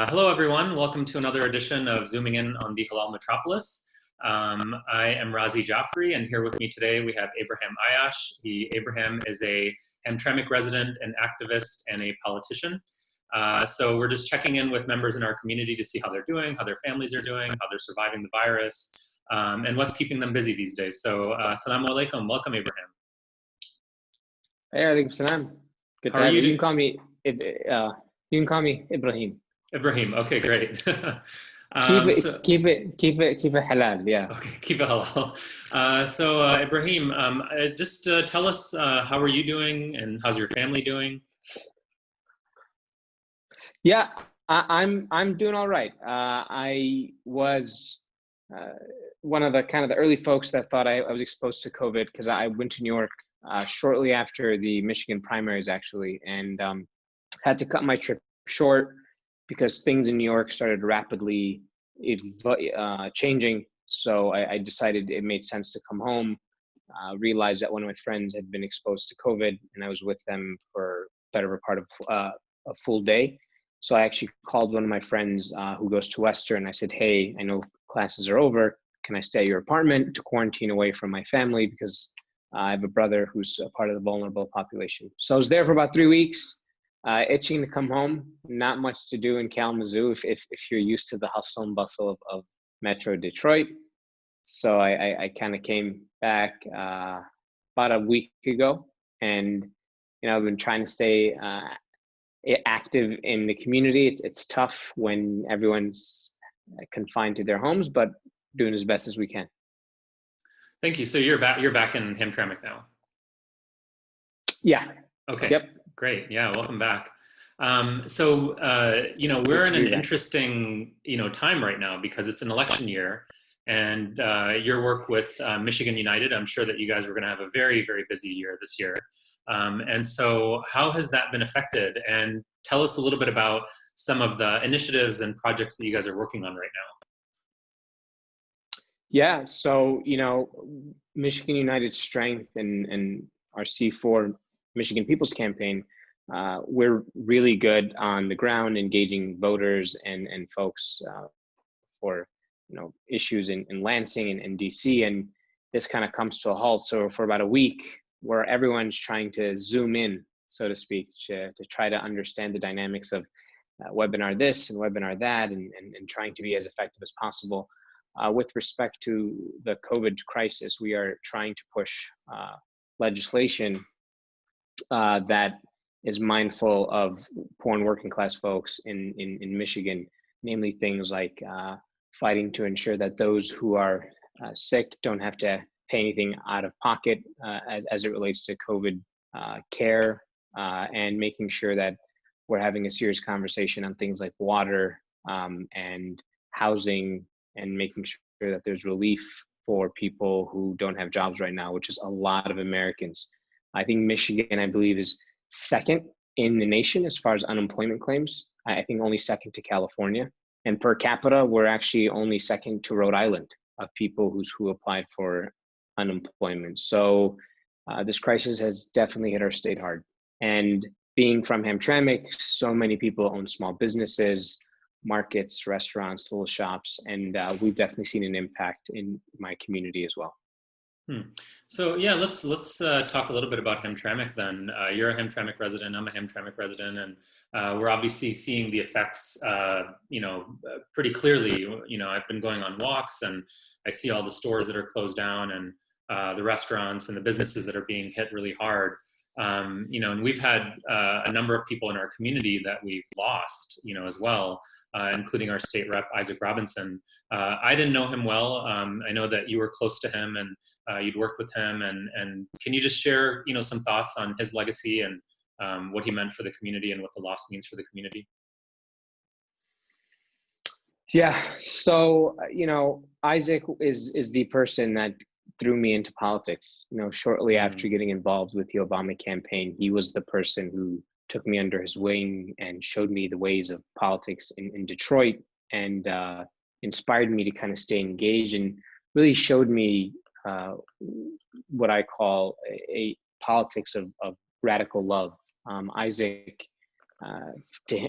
Hello, everyone. Welcome to another edition of Zooming In on the Halal Metropolis. I am Razi Jaffrey, and here with me today we have Abraham Aiyash. Abraham is a Hamtramck resident, an activist, and a politician. So we're just checking in with members in our community to see how they're doing, how their families are doing, how they're surviving the virus, and what's keeping them busy these days. So, Salam alaikum. Welcome, Abraham. Hey, alaikum salam. Good How to are have you you. You doing? can call me Ibrahim. Ibrahim. Okay, great. Keep Um, so, it, keep it, keep it, keep it halal. Yeah. Okay, keep it halal. Ibrahim, just tell us how are you doing and how's your family doing? Yeah. I'm doing all right. I was uh, one of the early folks that thought I was exposed to COVID because I went to New York shortly after the Michigan primaries, actually, and had to cut my trip short because things in New York started rapidly changing. So I decided it made sense to come home. Realized that one of my friends had been exposed to COVID, and I was with them for better part of a full day. So I actually called one of my friends who goes to Western. I said, "Hey, I know classes are over. Can I stay at your apartment to quarantine away from my family because I have a brother who's a part of the vulnerable population?" So I was there for about 3 weeks. Itching to come home. Not much to do in Kalamazoo if you're used to the hustle and bustle of Metro Detroit. So I kind of came back about a week ago, and I've been trying to stay active in the community. It's tough when everyone's confined to their homes, but doing as best as we can. Thank you. So you're back in Hamtramck now. Yeah. Okay. Yep. Great. Yeah. Welcome back. We're in an interesting, time right now because it's an election year, and your work with Michigan United, I'm sure that you guys are going to have a very, very busy year this year. And so how has that been affected? And tell us a little bit about some of the initiatives and projects that you guys are working on right now. Yeah. So, Michigan United's strength and our C4 Michigan People's Campaign, we're really good on the ground engaging voters and folks for issues in Lansing and DC, and this kind of comes to a halt. So for about a week, where everyone's trying to zoom in, so to speak, to try to understand the dynamics of webinar this and webinar that, and trying to be as effective as possible. With respect to the COVID crisis, we are trying to push legislation that is mindful of poor and working class folks in Michigan, namely things like fighting to ensure that those who are sick don't have to pay anything out of pocket as it relates to COVID care, and making sure that we're having a serious conversation on things like water and housing, and making sure that there's relief for people who don't have jobs right now, which is a lot of Americans. I think Michigan, I believe, is second in the nation as far as unemployment claims. I think only second to California. And per capita, we're actually only second to Rhode Island of people who applied for unemployment. So this crisis has definitely hit our state hard. And being from Hamtramck, so many people own small businesses, markets, restaurants, little shops, and we've definitely seen an impact in my community as well. So yeah, let's talk a little bit about Hamtramck then. You're a Hamtramck resident, I'm a Hamtramck resident, and we're obviously seeing the effects, pretty clearly. I've been going on walks, and I see all the stores that are closed down, and the restaurants and the businesses that are being hit really hard. And we've had a number of people in our community that we've lost, as well, including our state rep, Isaac Robinson. I didn't know him well. I know that you were close to him, and you'd worked with him. And can you just share, some thoughts on his legacy and what he meant for the community and what the loss means for the community? Yeah. So, Isaac is the person that threw me into politics. Shortly after getting involved with the Obama campaign, he was the person who took me under his wing and showed me the ways of politics in Detroit, and inspired me to kind of stay engaged, and really showed me what I call a politics of radical love. Isaac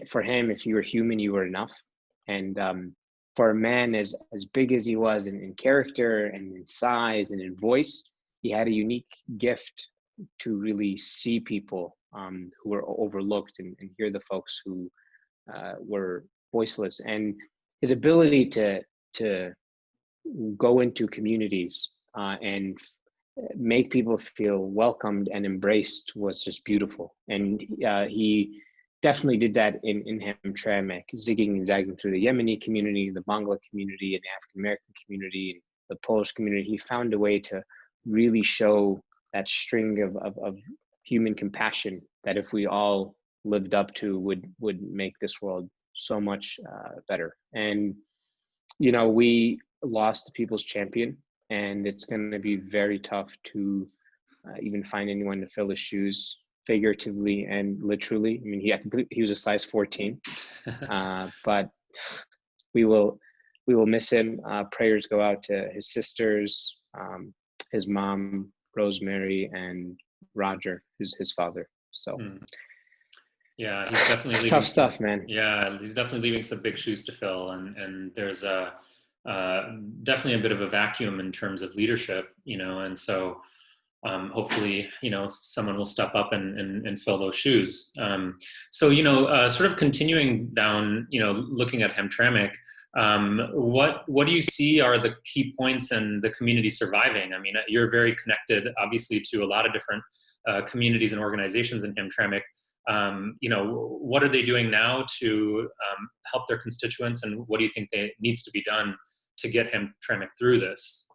for him, if you were human, you were enough. And for a man as big as he was in character and in size and in voice, he had a unique gift to really see people who were overlooked, and hear the folks who were voiceless. And his ability to go into communities and make people feel welcomed and embraced was just beautiful. And he definitely did that in Hamtramck, zigging and zagging through the Yemeni community, the Bangla community, and the African American community, and the Polish community. He found a way to really show that string of human compassion that, if we all lived up to, would make this world so much better. And we lost the people's champion, and it's going to be very tough to even find anyone to fill his shoes, figuratively and literally. I mean, he was a size 14, but we will miss him. Prayers go out to his sisters, his mom, Rosemary, and Roger, who's his father. So. Yeah, he's definitely leaving tough stuff, man. Yeah, he's definitely leaving some big shoes to fill, and there's definitely a bit of a vacuum in terms of leadership, and so hopefully, someone will step up and fill those shoes. So, sort of continuing down, looking at Hamtramck, what do you see are the key points in the community surviving? I mean, you're very connected, obviously, to a lot of different communities and organizations in Hamtramck. What are they doing now to help their constituents, and what do you think needs to be done to get Hamtramck through this?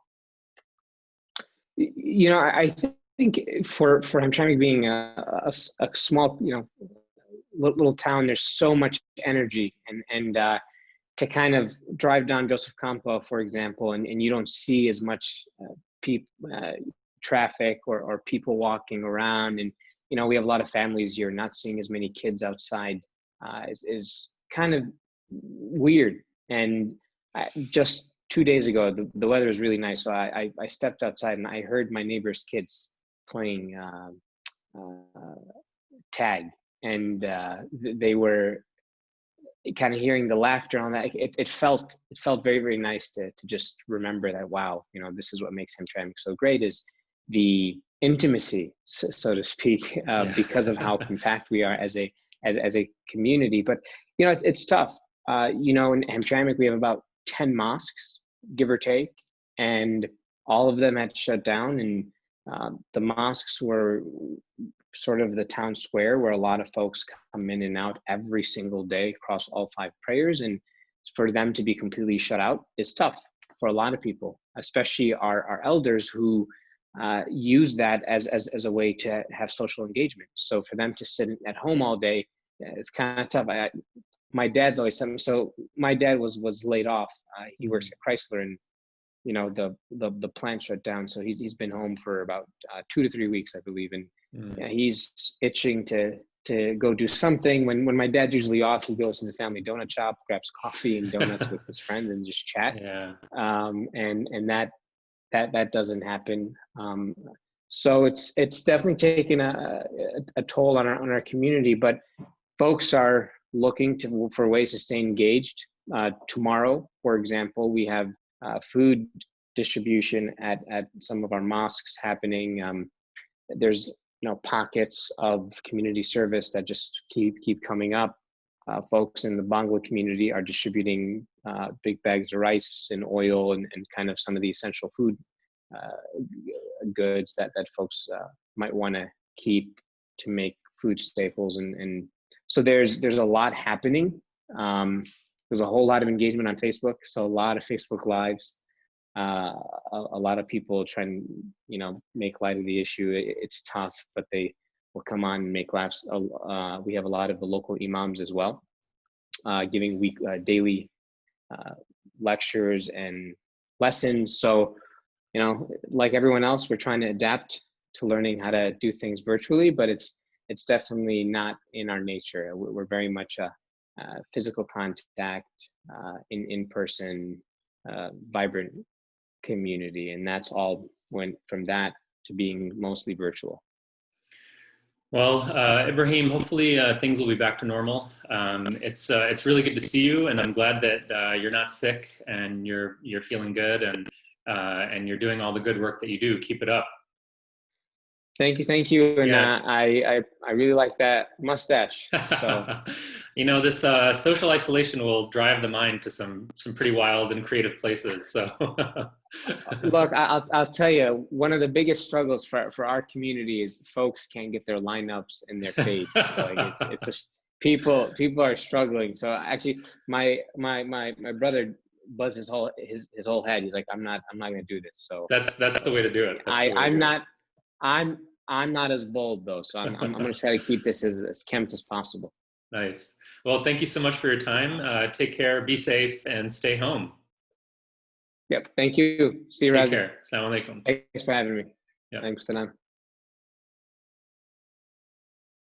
I think for Hamtramck being a small, little town, there's so much energy, and to kind of drive down Joseph Campo, for example, and you don't see as much traffic or people walking around, and we have a lot of families here. Not seeing as many kids outside is kind of weird. And just 2 days ago, the weather was really nice, so I stepped outside and I heard my neighbor's kids playing tag, and they were kind of hearing the laughter on that. It felt very, very nice to just remember that, wow, this is what makes Hamtramck so great, is the intimacy, so to speak, because of how compact we are as a community. But it's tough. In Hamtramck we have about 10 mosques, give or take, and all of them had shut down. And the mosques were sort of the town square where a lot of folks come in and out every single day across all 5 prayers. And for them to be completely shut out is tough for a lot of people, especially our elders who use that as a way to have social engagement. So for them to sit at home all day, it's kind of tough. My dad's always something. So my dad was laid off. He works at Chrysler, and the plant shut down. So he's been home for about 2 to 3 weeks, I believe, and he's itching to go do something. When my dad's usually off, he goes to the family donut shop, grabs coffee and donuts with his friends, and just chat. Yeah. And that doesn't happen. So it's definitely taken a toll on our community, but folks are looking for ways to stay engaged. Tomorrow, for example, we have food distribution at some of our mosques happening. There's pockets of community service that just keep coming up. Folks in the Bangla community are distributing big bags of rice and oil and kind of some of the essential food goods that folks might want to keep to make food staples. And so there's a lot happening. There's a whole lot of engagement on Facebook. So a lot of Facebook Lives, a lot of people trying to, make light of the issue. It's tough, but they will come on and make laughs. We have a lot of the local imams as well, giving daily lectures and lessons. So, like everyone else, we're trying to adapt to learning how to do things virtually, but it's definitely not in our nature. We're very much a physical contact, in-person, vibrant community, and that's all went from that to being mostly virtual. Well, Ibrahim, hopefully things will be back to normal. It's really good to see you, and I'm glad that you're not sick and you're feeling good, and you're doing all the good work that you do. Keep it up. Thank you, and Yeah. I really like that mustache. So This social isolation will drive the mind to some pretty wild and creative places. So, look, I'll tell you, one of the biggest struggles for our community is folks can't get their lineups in their face. So like it's a people are struggling. So actually, my brother buzzed his whole head. He's like, I'm not gonna do this. So that's the way to do it. That's the way to I'm do it. not I'm I'm not as bold though. So I'm gonna try to keep this as kempt as possible. Nice. Well, thank you so much for your time. Take care, be safe, and stay home. Yep. Thank you. See you, Take Razi. care. Assalamu alaikum. Thanks for having me. Yeah. Thanks, Salam.